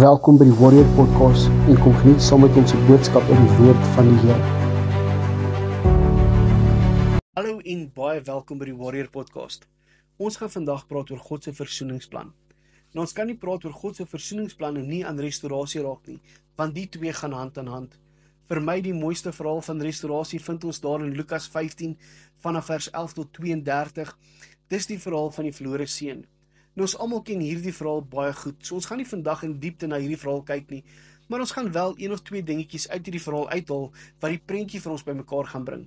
Welkom by die Warrior Podcast en kom geniet saam met ons 'n boodskap uit die woord van die Here. Hallo en baie welkom by die Warrior Podcast. Ons gaan vandag praat oor God se versoeningsplan. Nou ons kan nie praat oor God se versoeningsplan en nie aan restaurasie raak nie, want die twee gaan hand aan hand. Vir my die mooiste verhaal van restaurasie vind ons daar in Lukas 15 vanaf vers 11 tot 32. Dis die verhaal van die verlore seun. Nou ons almal ken hierdie verhaal baie goed, so ons gaan nie vandag in diepte na hierdie verhaal kyk nie, maar ons gaan wel een of twee dingetjies uit hierdie verhaal uithaal wat die prentjie vir ons bymekaar gaan bring.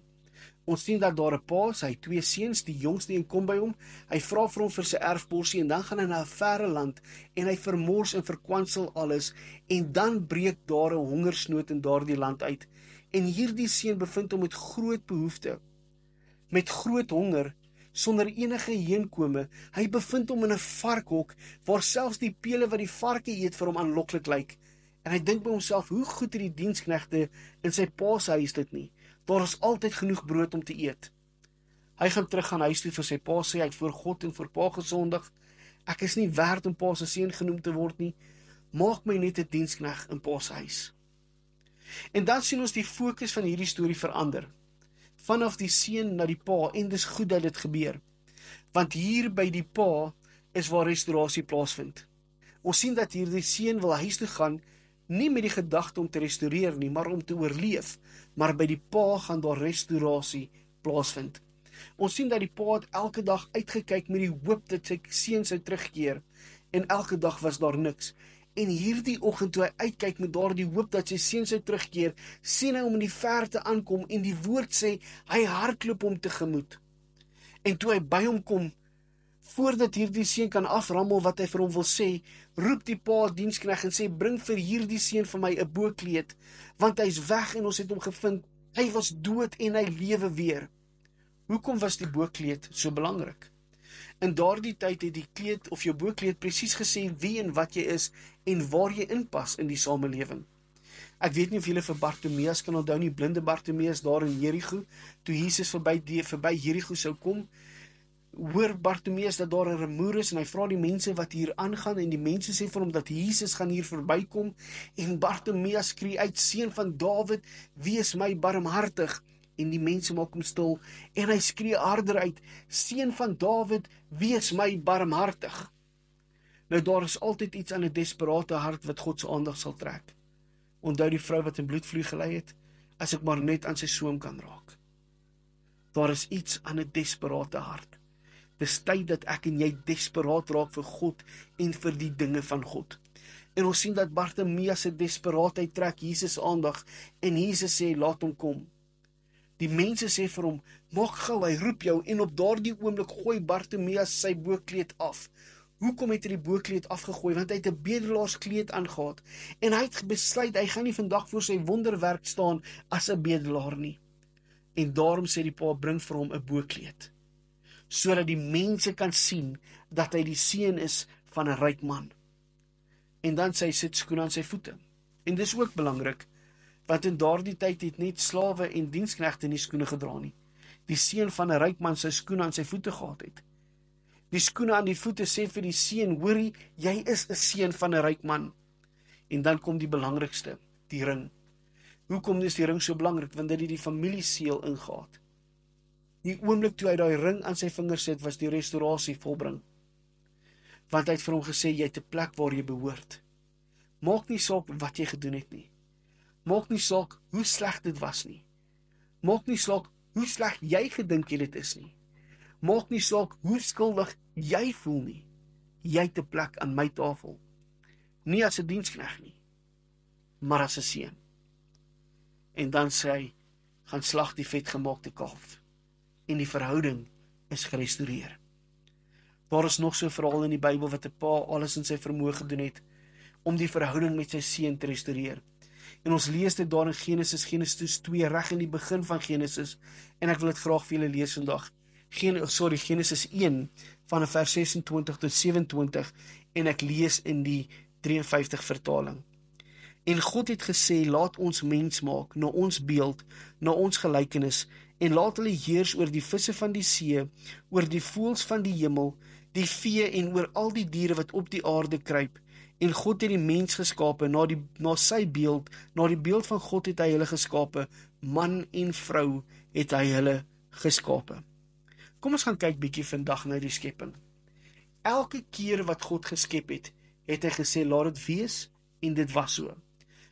Ons sien dat daar 'n pa, hy 2 seuns, die jongste een kom by hom, hy vra vir hom vir sy erfporsie en dan gaan hy na 'n verre land en hy vermors en verkwansel alles en dan breek daar 'n hongersnood in daardie land uit. En hierdie seun bevind hom met groot behoefte, met groot honger, sonder enige heenkome. Hy bevind hom in 'n varkhok waar selfs die pele wat die varke eet vir hom aanloklik lyk. En hy dink by homself, hoe goed het die diensknegte in sy pa se huis dit nie? Daar is altyd genoeg brood om te eet. Hy gaan terug aan huis toe vir sy pa, sê hy het voor God en voor pa gesondig. Ek is nie werd om pa se seun genoem te word nie. Maak my net 'n dienskneg in pa se huis. En dan sien ons die fokus van hierdie storie verander. Vanaf die seun na die pa, en dis goed dat dit gebeur. Want hier by die pa is waar restaurasie plaasvind. Ons sien dat hierdie seun wil huis toe gaan, nie met die gedagte om te restoreer nie, maar om te oorleef. Maar by die pa gaan daar restaurasie plaasvind. Ons sien dat die pa het elke dag uitgekyk met die hoop dat sy seun sou terugkeer. En elke dag was daar niks. En hierdie oggend toe hy uitkyk met daardie hoop dat sy seun sou terugkeer, sien hy hom in die verte aankom en die woord sê, hy hardloop hom tegemoet. En toe hy by hom kom, voordat hierdie seun kan aframmel wat hy vir hom wil sê, roep die pa dienskneg en sê, bring vir hierdie seun vir my 'n boekleed, want hy's weg en ons het hom gevind. Hy was dood en hy lewe weer. Hoekom was die boekleed so belangrik? In daardie tyd het die kleed of jou boekleed presies gesê wie en wat jy is en waar jy inpas in die samelewing. Ek weet nie of julle vir Bartimeus kan onthou nie, blinde Bartimeus daar in Jerigo, toe Jesus verby Jerigo sou kom, hoor Bartimeus dat daar 'n rumoer is en hy vra die mense wat hier aangaan en die mense sê vir hom dat Jesus gaan hier verbykom en Bartimeus skree uit, seun van Dawid, wees my barmhartig. En die mense maak hom stil en hy skree harder uit, seun van Dawid, wees my barmhartig. Nou daar is altyd iets aan 'n desperate hart wat God se aandag sal trek. Onthou die vrou wat in bloedvloei gelei het, as ek maar net aan sy soem kan raak. Daar is iets aan 'n desperate hart. Dis tyd dat ek en jy desperaat raak vir God en vir die dinge van God. En ons sien dat Bartimeus se desperaatheid trek Jesus se aandag en Jesus sê, laat hom kom. Die mense sê vir hom, maak gou, hy roep jou, en op daardie oomblik gooi Bartimeus sy boekleed af. Hoekom het hy die boekleed afgegooi? Want hy het 'n bedelaarskleed aangehad en hy het besluit, hy gaan nie vandag voor sy wonderwerk staan as 'n bedelaar nie. En daarom sê die pa, bring vir hom 'n boekleed, sodat die mense kan sien dat hy die seun is van 'n ryk man. En dan sê hy, sit skoene aan sy voete. En dis ook belangrik, want in daardie tyd het net slawe en diensknegte nie skoene gedra nie. Die seun van 'n ryk man sy skoene aan sy voete gehad het. Die skoene aan die voete sê vir die seun, hoorie, jy is 'n seun van 'n ryk man. En dan kom die belangrikste, die ring. Hoekom is die ring so belangrik? Want dit het die familieseël ingehaat. Die oomblik toe hy daai ring aan sy vinger sit, was die restaurasie volbring. Want hy het vir hom gesê, jy het 'n plek waar jy behoort. Maak nie saak wat jy gedoen het nie. Maak nie saak hoe sleg dit was nie. Maak nie saak hoe sleg jy gedink jy dit is nie. Maak nie saak hoe skuldig jy voel nie. Jy het 'n plek aan my tafel. Nie as 'n dienskneg nie, maar as 'n seun. En dan sê hy, gaan slag die vetgemaakte kalf. En die verhouding is gerestoreer. Daar is nog so 'n verhaal in die Bybel wat 'n pa alles in sy vermoë gedoen het om die verhouding met sy seun te restoreer. En ons lees dit daar in Genesis 2, reg in die begin van Genesis, en ek wil dit graag vir julle lees vandag. Genesis 1 van vers 26 tot 27, en ek lees in die 53 vertaling. En God het gesê, laat ons mens maak, na ons beeld, na ons gelykenis, en laat hulle heers oor die visse van die see, oor die voëls van die hemel, die vee en oor al die diere wat op die aarde kruip, En God het die mens geskape, na sy beeld, na die beeld van God het hy hulle geskape, man en vrou het hy hulle geskape. Kom ons gaan kyk bietjie vandag na die skepping. Elke keer wat God geskep het, het hy gesê, laat dit wees, en dit was so.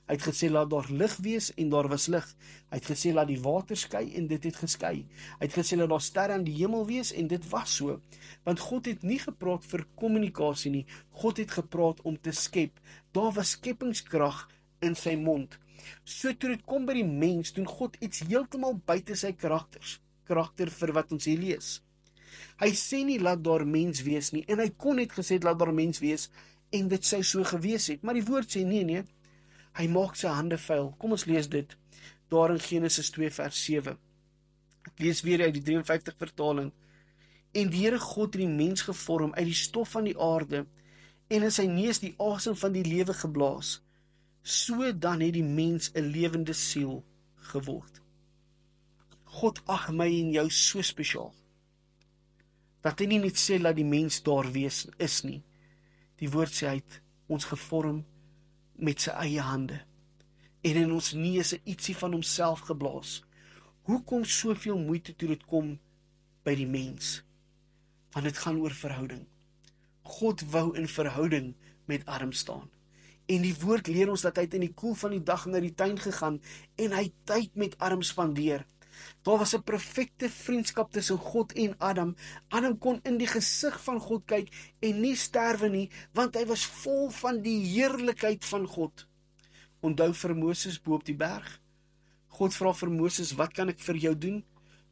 Hy het gesê, laat daar lig wees, en daar was lig. Hy het gesê, laat die water skei, en dit het geskei. Hy het gesê, laat daar sterre in die hemel wees, en dit was so. Want God het nie gepraat vir kommunikasie nie, God het gepraat om te skep. Daar was skepingskrag in sy mond. So toe dit kom by die mens, doen God iets heeltemal buite sy karakter vir wat ons hier lees. Hy sê nie, laat daar mens wees nie, en hy kon net gesê, laat daar mens wees, en dit sou so gewees het. Maar die woord sê, nee, hy maak sy hande vuil. Kom ons lees dit, daar in Genesis 2 vers 7. Ek lees weer uit die 53 vertaling. En die Here God het die mens gevorm uit die stof van die aarde, en in sy neus die asem van die lewe geblaas. So dan het die mens 'n lewende siel geword. God ag my en jou so spesiaal, dat hy nie net sê, laat die mens daar wees is nie. Die woord sê, hy het ons gevorm met sy eie hande, en in ons neuse ietsie van homself geblaas. Hoekom soveel moeite toe dit kom by die mens? Want dit gaan oor verhouding. God wou in verhouding met Adam staan. En die woord leer ons dat hy in die koel van die dag na die tuin gegaan, en hy tyd met Adam spandeer. Daar was 'n perfekte vriendskap tussen God en Adam. Adam kon in die gesig van God kyk en nie sterwe nie, want hy was vol van die heerlikheid van God. Onthou vir Moses bo op die berg. God vra vir Moses, wat kan ek vir jou doen?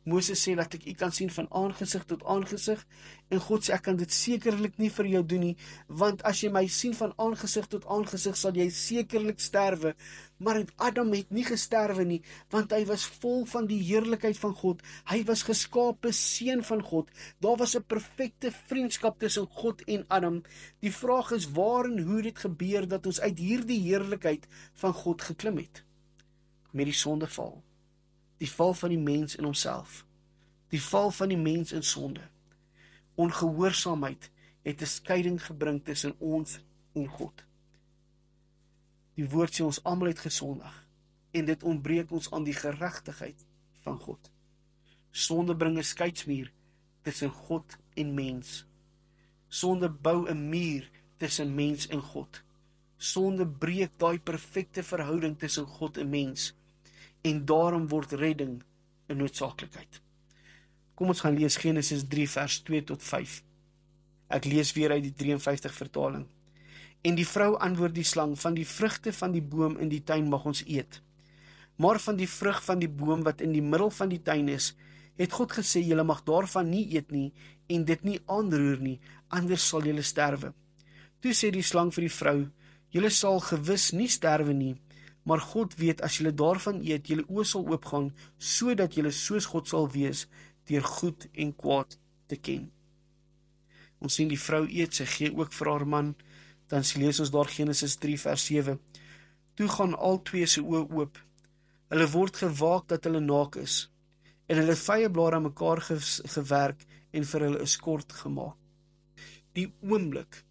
Moses sê, dat ek u kan sien van aangesig tot aangesig, en God sê, ek kan dit sekerlik nie vir jou doen nie, want as jy my sien van aangesig tot aangesig, sal jy sekerlik sterwe. Maar Adam het nie gesterwe nie, want hy was vol van die heerlikheid van God. Hy was geskape seun van God. Daar was 'n perfekte vriendskap tussen God en Adam. Die vraag is, waar en hoe dit gebeur dat ons uit hierdie heerlikheid van God geklim het? Met die sondeval. Die val van die mens in homself. Die val van die mens in sonde. Ongehoorsaamheid het 'n skeiding gebring tussen ons en God. Die woord sê ons almal het gesondig, en dit ontbreek ons aan die geregtigheid van God. Sonde bring 'n skeidsmuur tussen God en mens. Sonde bou 'n muur tussen mens en God. Sonde breek daai perfekte verhouding tussen God en mens. En daarom word redding 'n noodsaaklikheid. Kom ons gaan lees Genesis 3 vers 2 tot 5. Ek lees weer uit die 53 vertaling. En die vrou antwoord die slang, van die vrugte van die boom in die tuin mag ons eet. Maar van die vrug van die boom wat in die middel van die tuin is, het God gesê, julle mag daarvan nie eet nie, en dit nie aanroer nie, anders sal julle sterwe. Toe sê die slang vir die vrou, julle sal gewis nie sterwe nie, maar God weet, as julle daarvan eet, julle oë sal oopgaan, sodat julle soos God sal wees, deur goed en kwaad te ken. Ons sien die vrou eet, sy gee ook vir haar man, dan lees ons daar Genesis 3 vers 7. Toe gaan al twee se oë oop, hulle word gewaak dat hulle naak is, en hulle vye blare aan mekaar gewerk, en vir hulle 'n skort gemaak. Die oomblik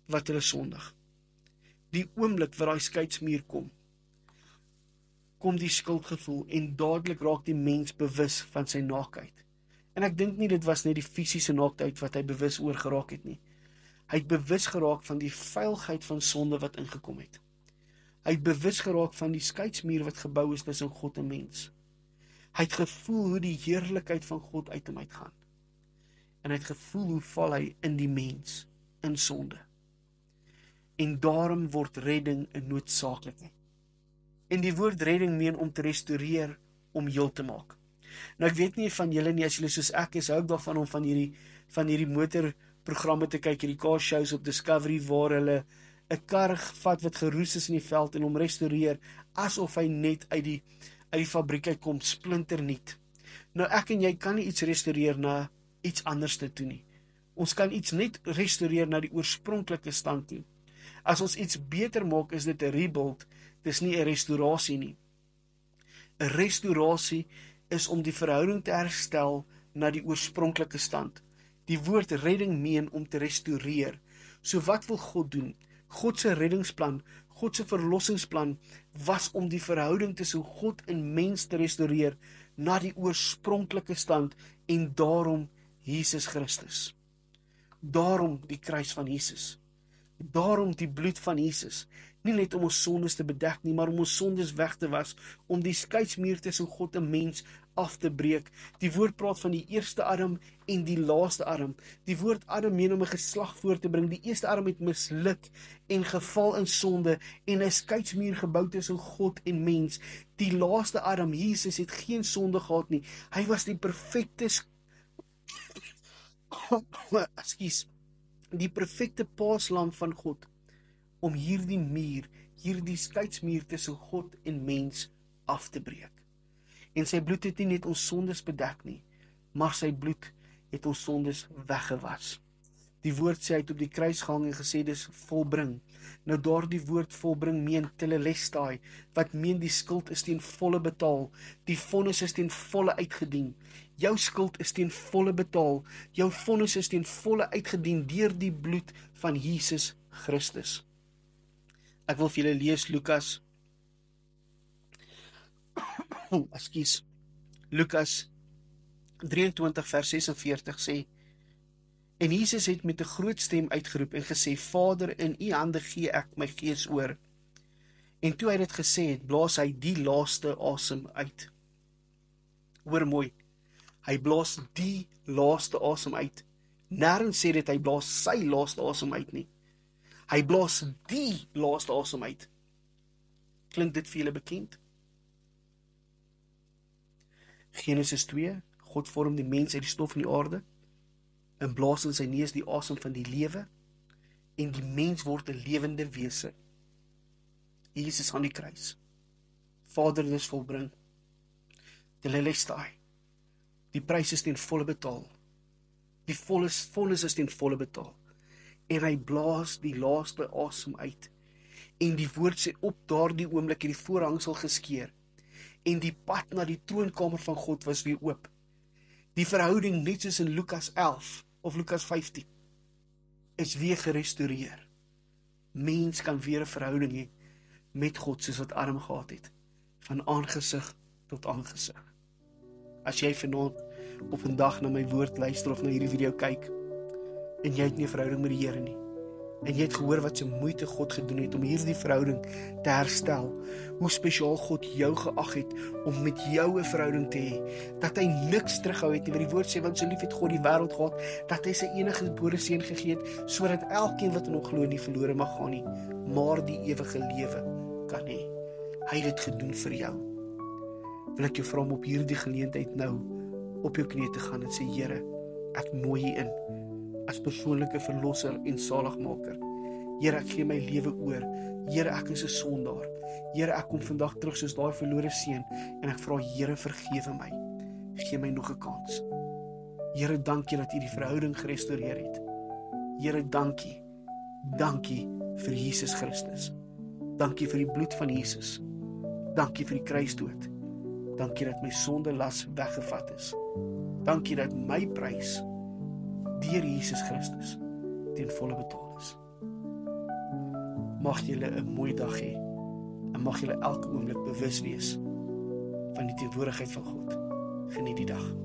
wat hulle sondig, die oomblik wat daai skeidsmuur kom die skuldgevoel, en dadelik raak die mens bewus van sy naaktheid. En ek dink nie dit was net die fisiese naaktheid wat hy bewus oor geraak het nie. Hy het bewus geraak van die vuilheid van sonde wat ingekom het. Hy het bewus geraak van die skeidsmuur wat gebou is tussen God en mens. Hy het gevoel hoe die heerlikheid van God uit hom uitgaan. En hy het gevoel hoe val hy in die mens, in sonde. En daarom word redding 'n noodsaaklikheid. En die woord redding meen om te restoreer, om heel te maak. Nou ek weet nie van julle nie, as julle soos ek is, hou ek daarvan om van hierdie motorprogramme te kyk, hierdie car shows op Discovery, waar hulle 'n kar vat wat geroes is in die veld en hom restoreer, asof hy net uit die fabriek uitkom, splinternuut. Nou ek en jy kan nie iets restoreer na iets anders te toe nie. Ons kan iets net restoreer na die oorspronklike stand toe. As ons iets beter maak, is dit 'n rebuild, dis nie 'n restaurasie nie. 'n Restaurasie is om die verhouding te herstel na die oorspronklike stand. Die woord redding meen om te restoreer. So wat wil God doen? God se reddingsplan, God se verlossingsplan was om die verhouding tussen God en mens te restoreer na die oorspronklike stand en daarom Jesus Christus. Daarom die kruis van Jesus. Daarom die bloed van Jesus, nie net om ons sondes te bedek nie, maar om ons sondes weg te was, om die skeidsmuur tussen God en mens af te breek. Die woord praat van die eerste Adam en die laaste Adam. Die woord Adam meen om 'n geslag voor te bring. Die eerste Adam het misluk en geval in sonde en 'n skeidsmuur gebou tussen God en mens. Die laaste Adam, Jesus, het geen sonde gehad nie. Hy was die perfekte die perfekte paaslam van God om hierdie skeidsmuur tussen God en mens af te breek. En sy bloed het nie net ons sondes bedek nie, maar sy bloed het ons sondes weggewas. Die woord sê hy het op die kruis gehang en gesê dis volbring. Nou daardie woord volbring meen telelestai, wat meen die skuld is ten volle betaal, die vonnis is ten volle uitgedien. Jou skuld is ten volle betaal, jou vonnis is ten volle uitgedien deur die bloed van Jesus Christus. Ek wil vir julle lees Lukas 23 vers 46 sê, en Jesus het met 'n groot stem uitgeroep en gesê, Vader, in u hande gee ek my gees oor. En toe hy dit gesê het, blaas hy die laaste asem uit. Hoor mooi, hy blaas die laaste asem uit. Nêrens sê dit hy blaas sy laaste asem uit nie. Hy blaas die laaste asem uit. Klink dit vir julle bekend? Genesis 2, God vorm die mens uit die stof van die aarde en blaas in sy neus die asem van die lewe en die mens word 'n lewende wese. Jesus aan die kruis. Vader, dis volbring. Telelestai. Die prys is ten volle betaal. Die vonnis is ten volle betaal. En hy blaas die laaste asem uit. En die woord sê op daardie oomblik het die voorhangsel geskeur. En die pad na die troonkamer van God was weer oop. Die verhouding, net soos in Lukas 11 of Lukas 15, is weer gerestoreer. Mens kan weer 'n verhouding hê met God soos wat Adam gehad het, van aangesig tot aangesig. As jy vanaand of vandag na my woord luister of na hierdie video kyk, en jy het nie 'n verhouding met die Here nie, en jy het gehoor wat se moeite God gedoen het om hierdie verhouding te herstel, hoe spesiaal God jou geag het om met jou 'n verhouding te hê, dat hy niks terughou het nie, want die woord sê, want so lief het God die wêreld gehad, dat hy sy enige gebore seun gegee het, sodat elkeen wat in hom glo nie verlore mag gaan nie, maar die ewige lewe kan hê. Hy het dit gedoen vir jou. Wil ek jou vra om op hierdie geleentheid nou op jou knieë te gaan en sê, Here, ek nooi U in as persoonlike verlosser en saligmaker. Here, ek gee my lewe oor. Here, ek is 'n sondaar. Here, ek kom vandag terug soos daai verlore seun en ek vra, Here, vergewe my. Gee my nog 'n kans. Here, dankie dat U die verhouding gerestoreer het. Here, dankie. Dankie vir Jesus Christus. Dankie vir die bloed van Jesus. Dankie vir die kruisdood. Dankie dat my sonde las weggevat is. Dankie dat my prys deur Jesus Christus ten volle betaal is. Mag julle 'n mooi dag hê en mag julle elke oomblik bewus wees van die teenwoordigheid van God. Geniet die dag.